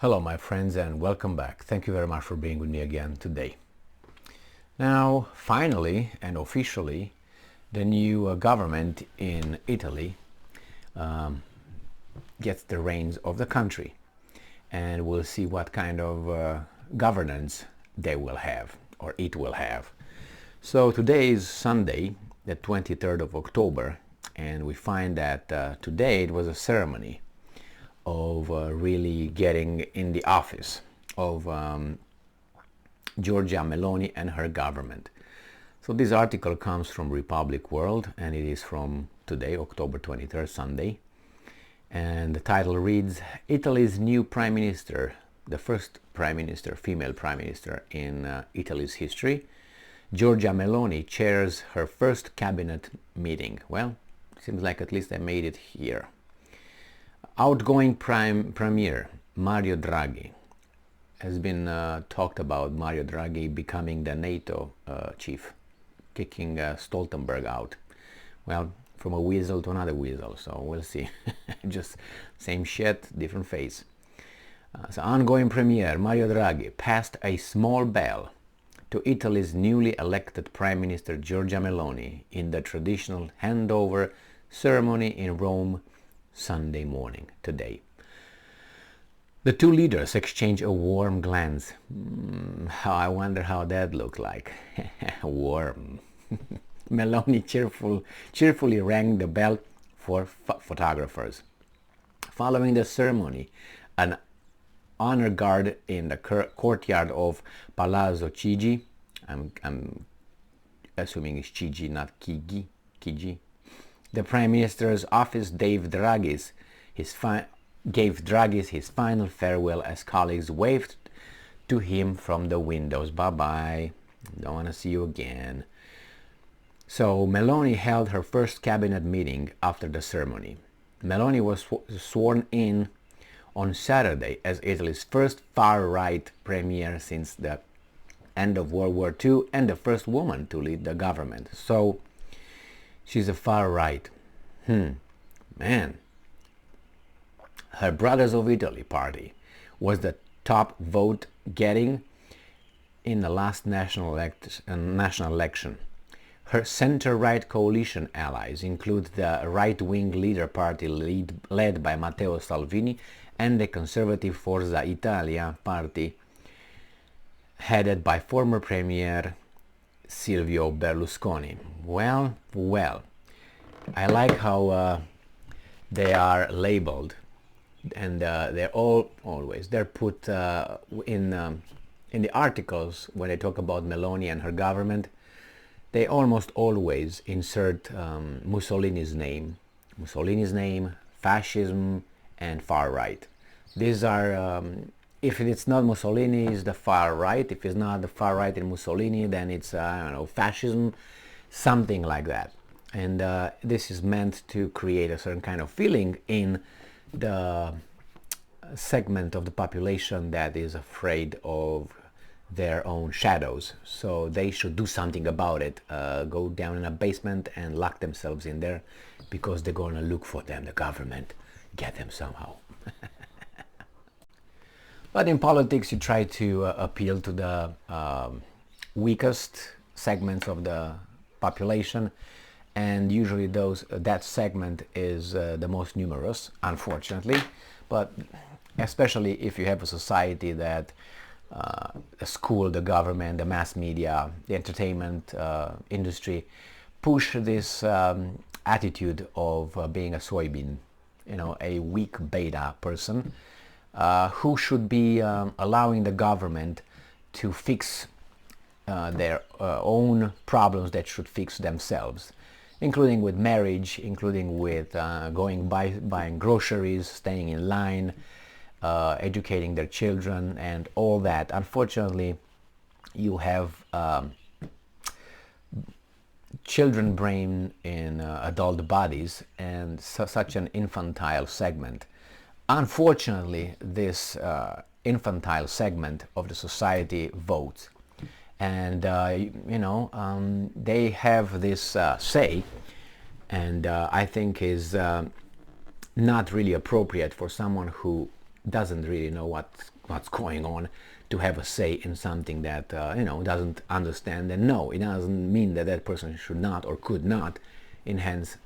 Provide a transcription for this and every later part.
Hello my friends and welcome back. Thank you very much for being with me again today. Now finally and officially the new government in Italy gets the reins of the country, and we'll see what kind of governance they will have or it will have. So today is Sunday, the 23rd of October, and we find that today it was a ceremony of really getting in the office of Giorgia Meloni and her government. So this article comes from Republic World, and it is from today, October 23rd, Sunday. And the title reads, Italy's new Prime Minister, the first Prime Minister, female Prime Minister in Italy's history. Giorgia Meloni chairs her first cabinet meeting. Well, seems like at least I made it here. Outgoing Premier Mario Draghi has been talked about. Mario Draghi becoming the NATO chief, kicking Stoltenberg out. Well, from a weasel to another weasel, so we'll see. Just same shit, different face. So ongoing Premier Mario Draghi passed a small bell to Italy's newly elected Prime Minister Giorgia Meloni in the traditional handover ceremony in Rome Sunday morning, today. The two leaders exchange a warm glance. I wonder how that looked like. Warm. Meloni cheerfully rang the bell for photographers. Following the ceremony, an honor guard in the courtyard of Palazzo Chigi, I'm assuming it's Chigi, not Chigi. The Prime Minister's office gave Draghi his final farewell as colleagues waved to him from the windows. Bye-bye, don't want to see you again. So Meloni held her first cabinet meeting after the ceremony. Meloni was sworn in on Saturday as Italy's first far-right premier since the end of World War II and the first woman to lead the government. So she's a far-right. Man. Her Brothers of Italy party was the top vote getting in the last national election. Her center-right coalition allies include the right-wing Leader Party led by Matteo Salvini and the conservative Forza Italia party headed by former Premier Silvio Berlusconi. Well, I like how they are labeled, and they're they're put in the articles when they talk about Meloni and her government. They almost always insert Mussolini's name, fascism, and far right. These are, if it's not Mussolini, it's the far right. If it's not the far right in Mussolini, then it's I don't know, fascism, something like that. And this is meant to create a certain kind of feeling in the segment of the population that is afraid of their own shadows. So they should do something about it, go down in a basement and lock themselves in there, because they're going to look for them, the government, get them somehow. But in politics you try to appeal to the weakest segments of the population, and usually that segment is the most numerous, unfortunately. But especially if you have a society that the school, the government, the mass media, the entertainment industry push this attitude of being a soybean, a weak beta person who should be allowing the government to fix their own problems that should fix themselves, including with marriage, including with buying groceries, staying in line, educating their children, and all that. Unfortunately, you have children brain in adult bodies, and such an infantile segment. Unfortunately, this infantile segment of the society votes, and they have this say, and I think is not really appropriate for someone who doesn't really know what's going on to have a say in something that doesn't understand. And no, it doesn't mean that that person should not or could not enhance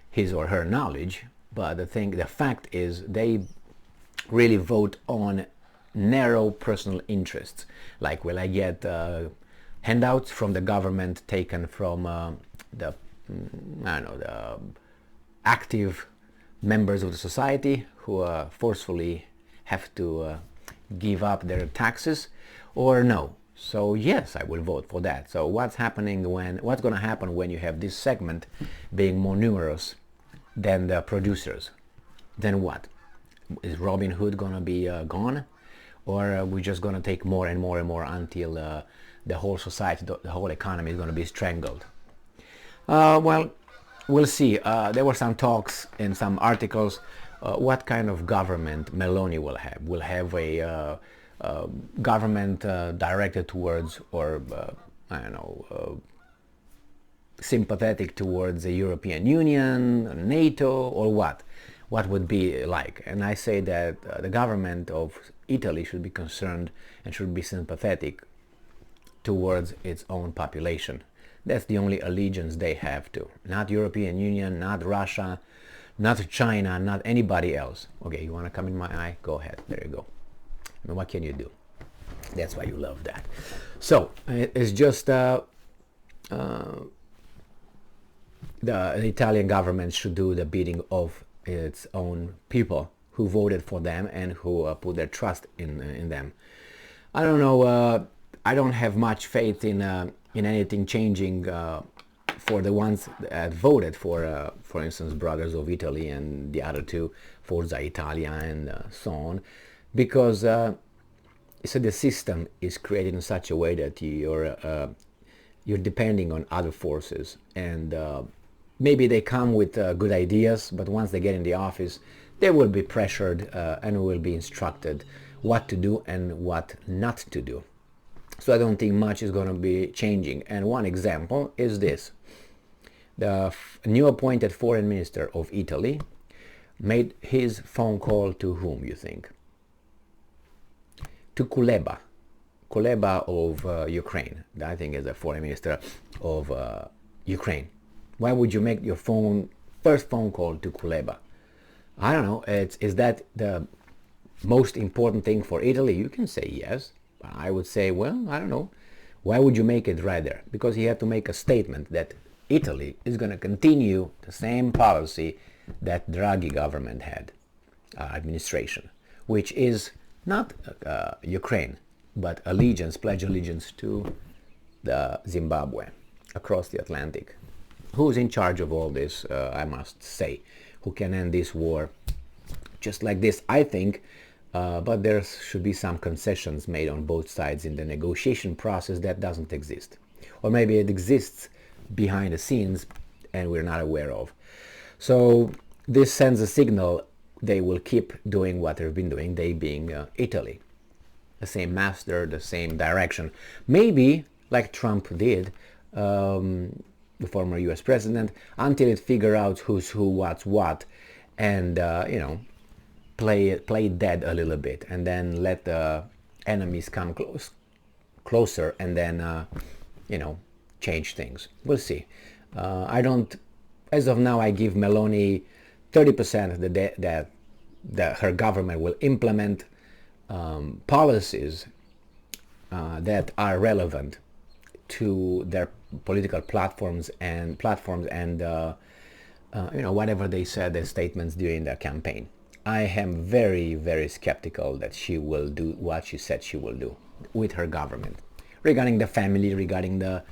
his or her knowledge. But the fact is, they really vote on narrow personal interests. Like, will I get handouts from the government taken from the active members of the society who forcefully have to give up their taxes, or no? So yes, I will vote for that. So what's going to happen when you have this segment being more numerous than the producers? Then what? Is Robin Hood going to be gone? Or are we just going to take more and more and more until the whole society, the whole economy is going to be strangled? Well, we'll see. There were some talks in some articles what kind of government Meloni will have. Will have a government directed towards, or sympathetic towards the European Union, NATO, or what? What would be like? And I say that the government of Italy should be concerned and should be sympathetic towards its own population. That's the only allegiance they have to. Not European Union, not Russia, not China, not anybody else. Okay, you want to come in my eye? Go ahead. There you go. I mean, what can you do? That's why you love that. So it's just the Italian government should do the bidding of its own people who voted for them and who put their trust in them. I don't know. I don't have much faith in anything changing for the ones that voted for instance, Brothers of Italy and the other two, Forza Italia and so on, because so the system is created in such a way that you're depending on other forces, and maybe they come with good ideas, but once they get in the office, they will be pressured and will be instructed what to do and what not to do. So I don't think much is going to be changing. And one example is this. The new appointed foreign minister of Italy made his phone call to whom, you think? To Kuleba of Ukraine. I think is the foreign minister of Ukraine. Why would you make your first phone call to Kuleba? I don't know. Is that the most important thing for Italy? You can say yes. I would say, well, I don't know. Why would you make it right there? Because he had to make a statement that Italy is going to continue the same policy that Draghi government had, administration, which is not Ukraine, but pledge allegiance to the Zimbabwe across the Atlantic. Who's in charge of all this, I must say? Who can end this war just like this? I think. But there should be some concessions made on both sides in the negotiation process that doesn't exist. Or maybe it exists behind the scenes and we're not aware of. So this sends a signal they will keep doing what they've been doing, they being Italy. The same master, the same direction. Maybe, like Trump did, the former US president, until it figure out who's who, what's what, and, play dead a little bit, and then let the enemies come closer, and then change things. We'll see. As of now, I give Meloni 30% that her government will implement policies that are relevant to their political platforms and whatever they said, their statements during their campaign. I am very, very skeptical that she will do what she said she will do with her government, regarding the family, regarding the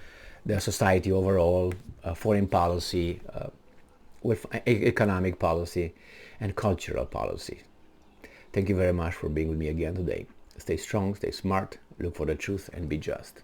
society overall, foreign policy, with economic policy and cultural policy. Thank you very much for being with me again today. Stay strong, stay smart, look for the truth, and be just.